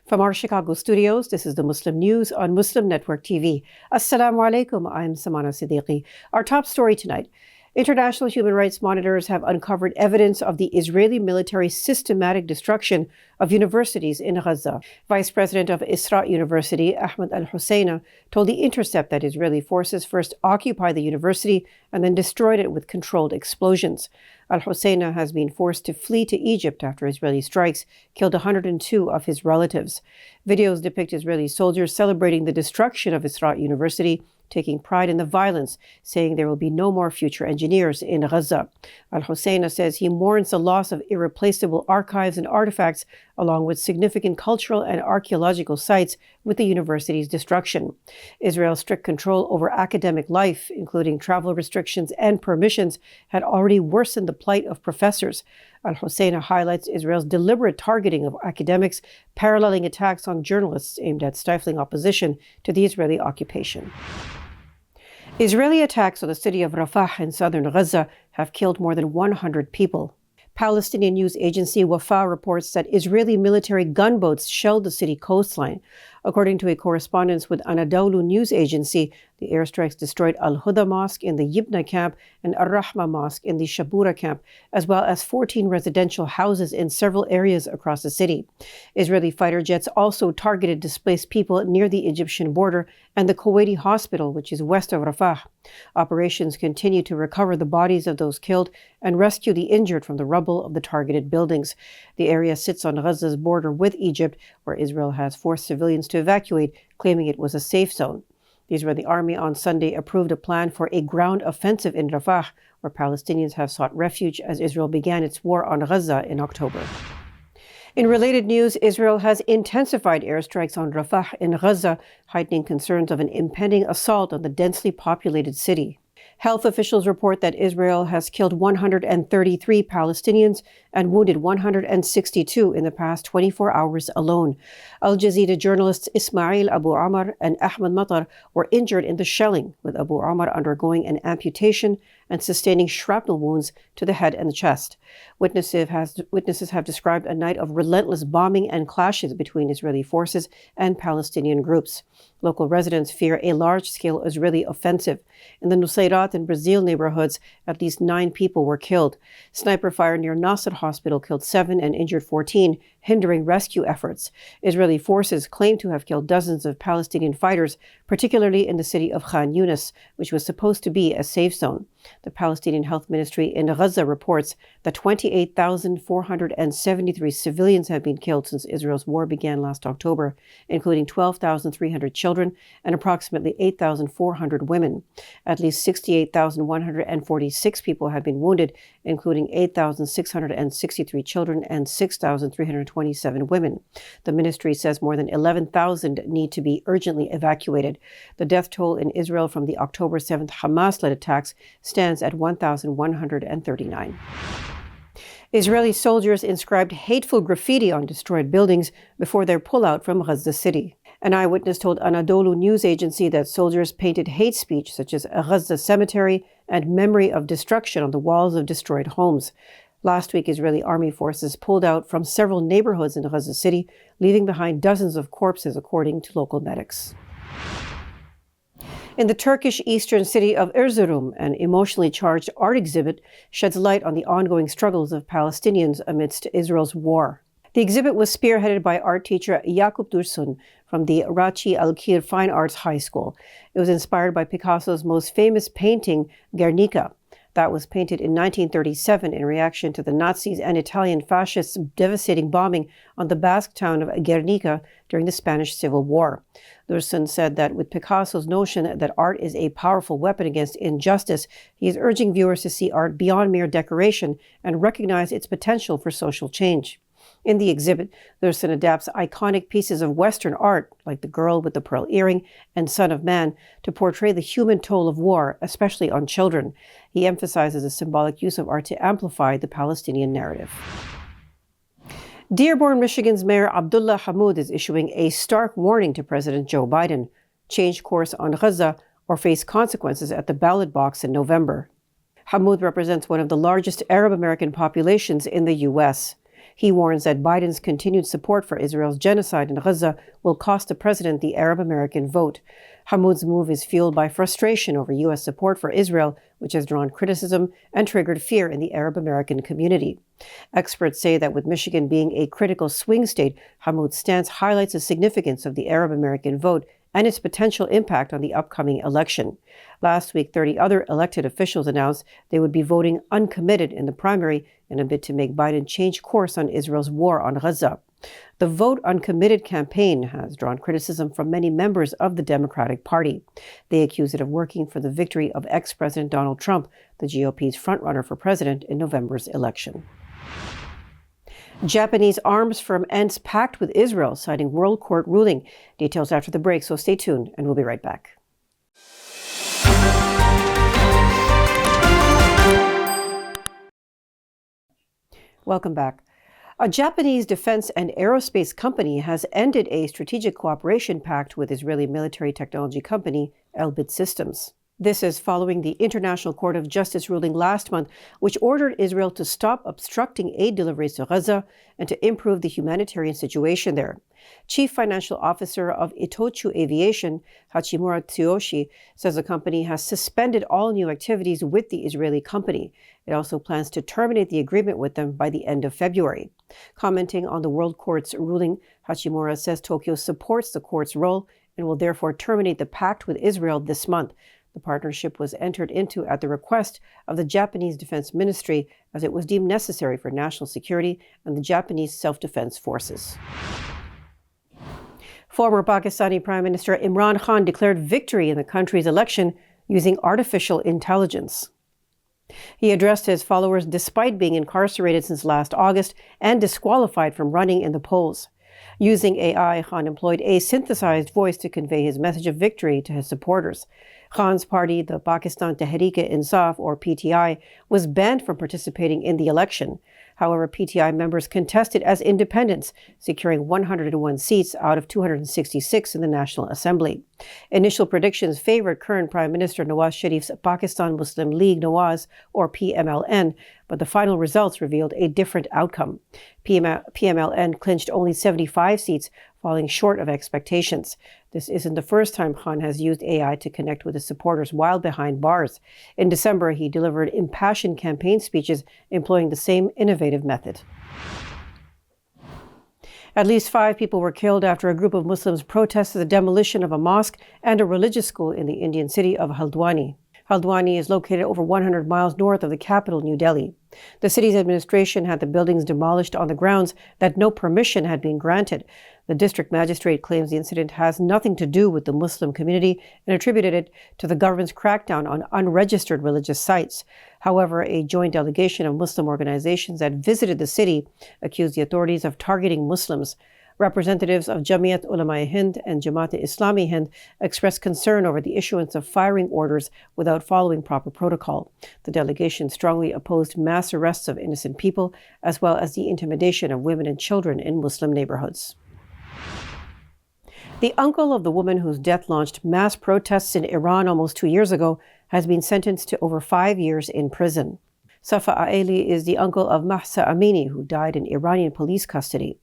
From our Chicago studios, this is the Muslim News on Muslim Network TV. Assalamu alaikum, I'm Samana Siddiqui. Our top story tonight. International human rights monitors have uncovered evidence of the Israeli military's systematic destruction of universities in Gaza. Vice President of Isra University, Ahmed al-Husseina, told The Intercept that Israeli forces first occupied the university and then destroyed it with controlled explosions. Al-Husseina has been forced to flee to Egypt after Israeli strikes killed 102 of his relatives. Videos depict Israeli soldiers celebrating the destruction of Isra University, taking pride in the violence, saying there will be no more future engineers in Gaza. Al-Husseina says he mourns the loss of irreplaceable archives and artifacts, along with significant cultural and archaeological sites, with the university's destruction. Israel's strict control over academic life, including travel restrictions and permissions, had already worsened the plight of professors. Al-Husseina highlights Israel's deliberate targeting of academics, paralleling attacks on journalists aimed at stifling opposition to the Israeli occupation. Israeli attacks on the city of Rafah in southern Gaza have killed more than 100 people. Palestinian news agency Wafa reports that Israeli military gunboats shelled the city coastline. According to a correspondence with Anadolu news agency, the airstrikes destroyed Al-Huda Mosque in the Yibna camp and Ar-Rahma Mosque in the Shabura camp, as well as 14 residential houses in several areas across the city. Israeli fighter jets also targeted displaced people near the Egyptian border and the Kuwaiti hospital, which is west of Rafah. Operations continue to recover the bodies of those killed and rescue the injured from the rubble of the targeted buildings. The area sits on Gaza's border with Egypt, where Israel has forced civilians to evacuate, claiming it was a safe zone. The Israeli army on Sunday approved a plan for a ground offensive in Rafah, where Palestinians have sought refuge as Israel began its war on Gaza in October. In related news, Israel has intensified airstrikes on Rafah in Gaza, heightening concerns of an impending assault on the densely populated city. Health officials report that Israel has killed 133 Palestinians and wounded 162 in the past 24 hours alone. Al Jazeera journalists Ismail Abu Amr and Ahmed Matar were injured in the shelling, with Abu Amr undergoing an amputation and sustaining shrapnel wounds to the head and the chest. Witnesses have described a night of relentless bombing and clashes between Israeli forces and Palestinian groups. Local residents fear a large-scale Israeli offensive. In the Nusayrat and Brazil neighborhoods, at least 9 people were killed. Sniper fire near Nasser Hospital killed 7 and injured 14, hindering rescue efforts. Israeli forces claim to have killed dozens of Palestinian fighters, particularly in the city of Khan Yunis, which was supposed to be a safe zone. The Palestinian Health Ministry in Gaza reports that 28,473 civilians have been killed since Israel's war began last October, including 12,300 children and approximately 8,400 women. At least 68,146 people have been wounded, including 8,663 children and 6,327 women. The ministry says more than 11,000 need to be urgently evacuated. The death toll in Israel from the October 7th Hamas-led attacks stands at 1,139. Israeli soldiers inscribed hateful graffiti on destroyed buildings before their pullout from Gaza City. An eyewitness told Anadolu news agency that soldiers painted hate speech such as a Gaza cemetery and memory of destruction on the walls of destroyed homes. Last week, Israeli army forces pulled out from several neighborhoods in Gaza City, leaving behind dozens of corpses, according to local medics. In the Turkish eastern city of Erzurum, an emotionally charged art exhibit sheds light on the ongoing struggles of Palestinians amidst Israel's war. The exhibit was spearheaded by art teacher Yakup Dursun from the Rachi Al-Kir Fine Arts High School. It was inspired by Picasso's most famous painting, Guernica. That was painted in 1937 in reaction to the Nazis and Italian fascists' devastating bombing on the Basque town of Guernica during the Spanish Civil War. Dursun said that with Picasso's notion that art is a powerful weapon against injustice, he is urging viewers to see art beyond mere decoration and recognize its potential for social change. In the exhibit, Dursun adapts iconic pieces of Western art, like The Girl with the Pearl Earring and Son of Man, to portray the human toll of war, especially on children. He emphasizes the symbolic use of art to amplify the Palestinian narrative. Dearborn, Michigan's Mayor Abdullah Hammoud is issuing a stark warning to President Joe Biden: change course on Gaza or face consequences at the ballot box in November. Hammoud represents one of the largest Arab American populations in the U.S. He warns that Biden's continued support for Israel's genocide in Gaza will cost the president the Arab-American vote. Hamoud's move is fueled by frustration over U.S. support for Israel, which has drawn criticism and triggered fear in the Arab-American community. Experts say that with Michigan being a critical swing state, Hamoud's stance highlights the significance of the Arab-American vote and its potential impact on the upcoming election. Last week, 30 other elected officials announced they would be voting uncommitted in the primary in a bid to make Biden change course on Israel's war on Gaza. The Vote Uncommitted campaign has drawn criticism from many members of the Democratic Party. They accuse it of working for the victory of ex-President Donald Trump, the GOP's frontrunner for president in November's election. Japanese arms firm ends pact with Israel, citing World Court ruling. Details after the break, so stay tuned, and we'll be right back. Welcome back. A Japanese defense and aerospace company has ended a strategic cooperation pact with Israeli military technology company Elbit Systems. This is following the International Court of Justice ruling last month, which ordered Israel to stop obstructing aid deliveries to Gaza and to improve the humanitarian situation there. Chief Financial Officer of Itochu Aviation, Hachimura Tsuyoshi, says the company has suspended all new activities with the Israeli company. It also plans to terminate the agreement with them by the end of February. Commenting on the World Court's ruling, Hachimura says Tokyo supports the court's role and will therefore terminate the pact with Israel this month. The partnership was entered into at the request of the Japanese Defense Ministry as it was deemed necessary for national security and the Japanese self-defense forces. Former Pakistani Prime Minister Imran Khan declared victory in the country's election using artificial intelligence. He addressed his followers despite being incarcerated since last August and disqualified from running in the polls. Using AI, Khan employed a synthesized voice to convey his message of victory to his supporters. Khan's party, the Pakistan Tehreek-e-Insaf, or PTI, was banned from participating in the election. However, PTI members contested as independents, securing 101 seats out of 266 in the National Assembly. Initial predictions favored current Prime Minister Nawaz Sharif's Pakistan Muslim League Nawaz, or PMLN, but the final results revealed a different outcome. PMLN clinched only 75 seats, falling short of expectations. This isn't the first time Khan has used AI to connect with his supporters while behind bars. In December, he delivered impassioned campaign speeches employing the same innovative method. At least 5 people were killed after a group of Muslims protested the demolition of a mosque and a religious school in the Indian city of Haldwani. Haldwani is located over 100 miles north of the capital, New Delhi. The city's administration had the buildings demolished on the grounds that no permission had been granted. The district magistrate claims the incident has nothing to do with the Muslim community and attributed it to the government's crackdown on unregistered religious sites. However, a joint delegation of Muslim organizations that visited the city accused the authorities of targeting Muslims. Representatives of Jamiat Ulama-e-Hind and Jamaat-e-Islami Hind expressed concern over the issuance of firing orders without following proper protocol. The delegation strongly opposed mass arrests of innocent people, as well as the intimidation of women and children in Muslim neighborhoods. The uncle of the woman whose death launched mass protests in Iran almost 2 years ago has been sentenced to over 5 years in prison. Safa Aeli is the uncle of Mahsa Amini, who died in Iranian police custody.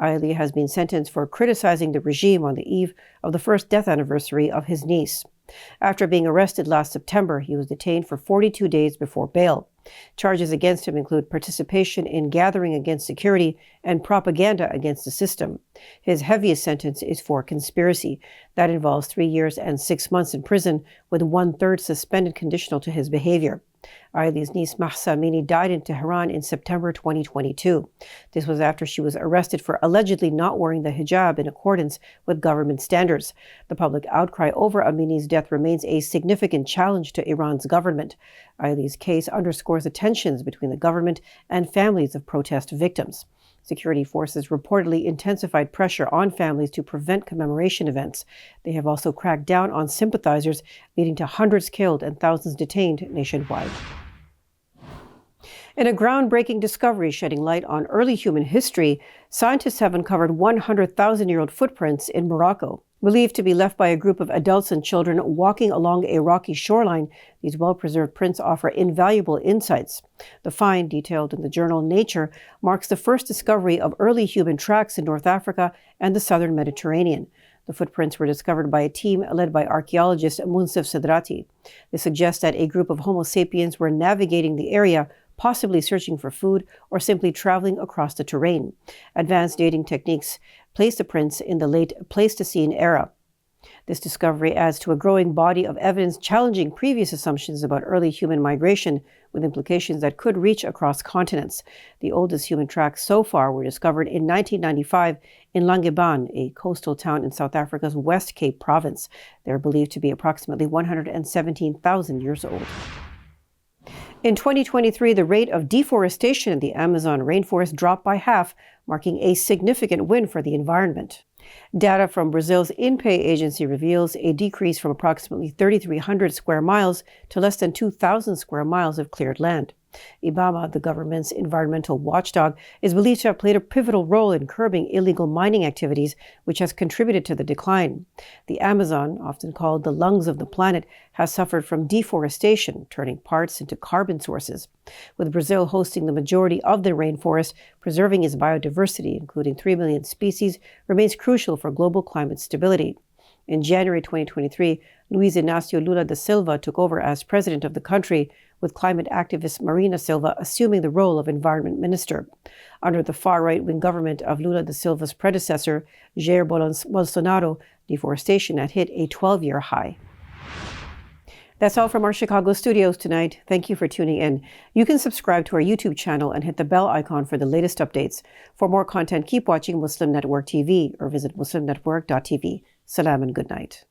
Aeli has been sentenced for criticizing the regime on the eve of the first death anniversary of his niece. After being arrested last September, he was detained for 42 days before bail. Charges against him include participation in gathering against security and propaganda against the system. His heaviest sentence is for conspiracy. That involves 3 years and 6 months in prison, with 1/3 suspended conditional to his behavior. Aili's niece Mahsa Amini died in Tehran in September 2022. This was after she was arrested for allegedly not wearing the hijab in accordance with government standards. The public outcry over Amini's death remains a significant challenge to Iran's government. Aili's case underscores the tensions between the government and families of protest victims. Security forces reportedly intensified pressure on families to prevent commemoration events. They have also cracked down on sympathizers, leading to hundreds killed and thousands detained nationwide. In a groundbreaking discovery shedding light on early human history, scientists have uncovered 100,000-year-old footprints in Morocco. Believed to be left by a group of adults and children walking along a rocky shoreline, these well-preserved prints offer invaluable insights. The find, detailed in the journal Nature, marks the first discovery of early human tracks in North Africa and the southern Mediterranean. The footprints were discovered by a team led by archaeologist Munsif Sedrati. They suggest that a group of Homo sapiens were navigating the area, possibly searching for food or simply traveling across the terrain. Advanced dating techniques place the prints in the late Pleistocene era. This discovery adds to a growing body of evidence challenging previous assumptions about early human migration, with implications that could reach across continents. The oldest human tracks so far were discovered in 1995 in Langebaan, a coastal town in South Africa's West Cape province. They are believed to be approximately 117,000 years old. In 2023, the rate of deforestation in the Amazon rainforest dropped by half, marking a significant win for the environment. Data from Brazil's INPE agency reveals a decrease from approximately 3,300 square miles to less than 2,000 square miles of cleared land. IBAMA, the government's environmental watchdog, is believed to have played a pivotal role in curbing illegal mining activities, which has contributed to the decline. The Amazon, often called the lungs of the planet, has suffered from deforestation, turning parts into carbon sources. With Brazil hosting the majority of the rainforest, preserving its biodiversity, including 3 million species, remains crucial for global climate stability. In January 2023, Luiz Inácio Lula da Silva took over as president of the country, with climate activist Marina Silva assuming the role of environment minister. Under the far-right-wing government of Lula da Silva's predecessor, Jair Bolsonaro, deforestation had hit a 12-year high. That's all from our Chicago studios tonight. Thank you for tuning in. You can subscribe to our YouTube channel and hit the bell icon for the latest updates. For more content, keep watching Muslim Network TV or visit muslimnetwork.tv. Salam and good night.